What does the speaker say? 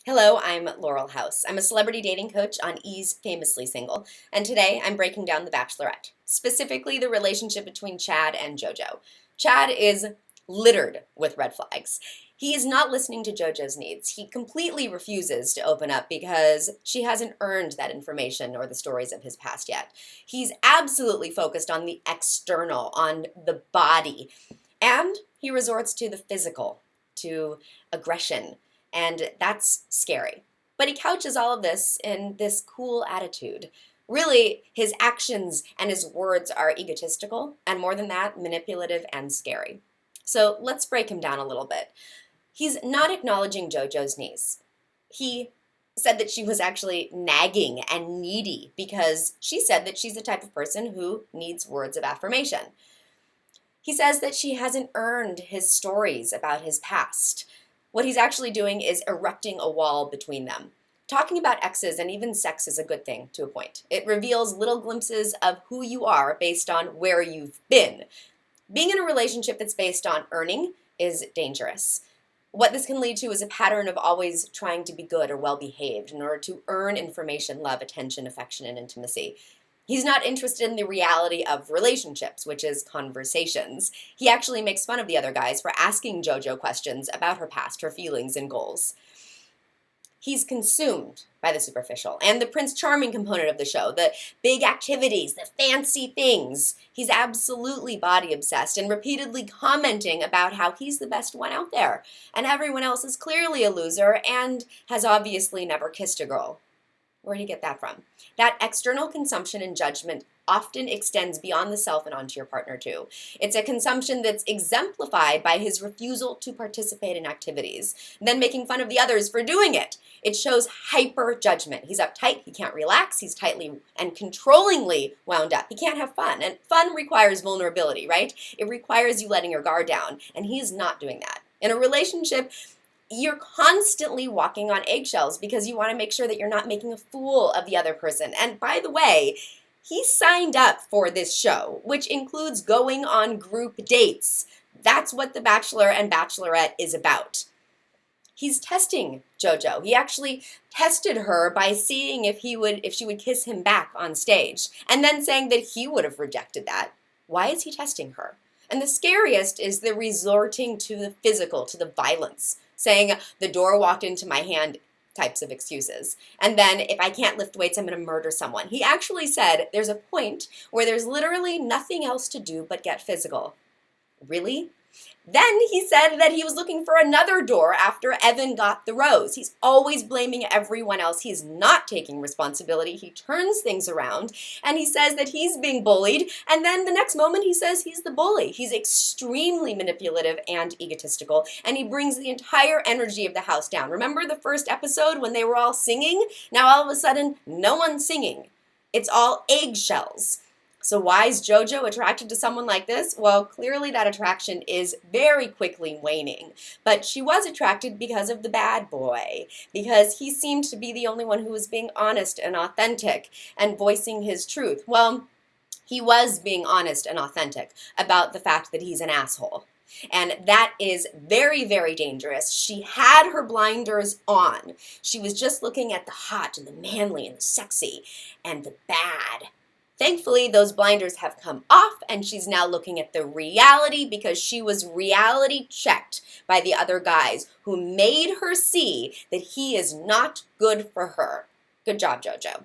Hello, I'm Laurel House. I'm a celebrity dating coach on E's Famously Single, and today I'm breaking down The Bachelorette, specifically the relationship between Chad and JoJo. Chad is littered with red flags. He is not listening to JoJo's needs. He completely refuses to open up because she hasn't earned that information or the stories of his past yet. He's absolutely focused on the external, on the body, and he resorts to the physical, to aggression. And that's scary. But he couches all of this in this cool attitude. Really, his actions and his words are egotistical, and more than that, manipulative and scary. So let's break him down a little bit. He's not acknowledging JoJo's needs. He said that she was actually nagging and needy because she said that she's the type of person who needs words of affirmation. He says that she hasn't earned his stories about his past. What he's actually doing is erecting a wall between them. Talking about exes and even sex is a good thing to a point. It reveals little glimpses of who you are based on where you've been. Being in a relationship that's based on earning is dangerous. What this can lead to is a pattern of always trying to be good or well-behaved in order to earn information, love, attention, affection, and intimacy. He's not interested in the reality of relationships, which is conversations. He actually makes fun of the other guys for asking JoJo questions about her past, her feelings, and goals. He's consumed by the superficial and the Prince Charming component of the show, the big activities, the fancy things. He's absolutely body obsessed and repeatedly commenting about how he's the best one out there, and everyone else is clearly a loser and has obviously never kissed a girl. Where'd he get that from? That external consumption and judgment often extends beyond the self and onto your partner too. It's a consumption that's exemplified by his refusal to participate in activities, then making fun of the others for doing it. It shows hyperjudgment. He's uptight, he can't relax, he's tightly and controllingly wound up. He can't have fun, and fun requires vulnerability, right? It requires you letting your guard down, and he's not doing that. In a relationship, you're constantly walking on eggshells because you want to make sure that you're not making a fool of the other person. And by the way, he signed up for this show, which includes going on group dates. That's what The Bachelor and Bachelorette is about. He's testing JoJo. He actually tested her by seeing if she would kiss him back on stage, and then saying that he would have rejected that. Why is he testing her? And the scariest is the resorting to the physical, to the violence, saying the door walked into my hand types of excuses. And then if I can't lift weights, I'm going to murder someone. He actually said there's a point where there's literally nothing else to do but get physical. Really? Then he said that he was looking for another door after Evan got the rose. He's always blaming everyone else. He's not taking responsibility. He turns things around and he says that he's being bullied. And then the next moment he says he's the bully. He's extremely manipulative and egotistical, and he brings the entire energy of the house down. Remember the first episode when they were all singing? Now all of a sudden, no one's singing. It's all eggshells. So why is JoJo attracted to someone like this? Well, clearly that attraction is very quickly waning. But she was attracted because of the bad boy, because he seemed to be the only one who was being honest and authentic and voicing his truth. Well, he was being honest and authentic about the fact that he's an asshole. And that is very, very dangerous. She had her blinders on. She was just looking at the hot and the manly and the sexy and the bad. Thankfully, those blinders have come off, and she's now looking at the reality because she was reality checked by the other guys who made her see that he is not good for her. Good job, JoJo.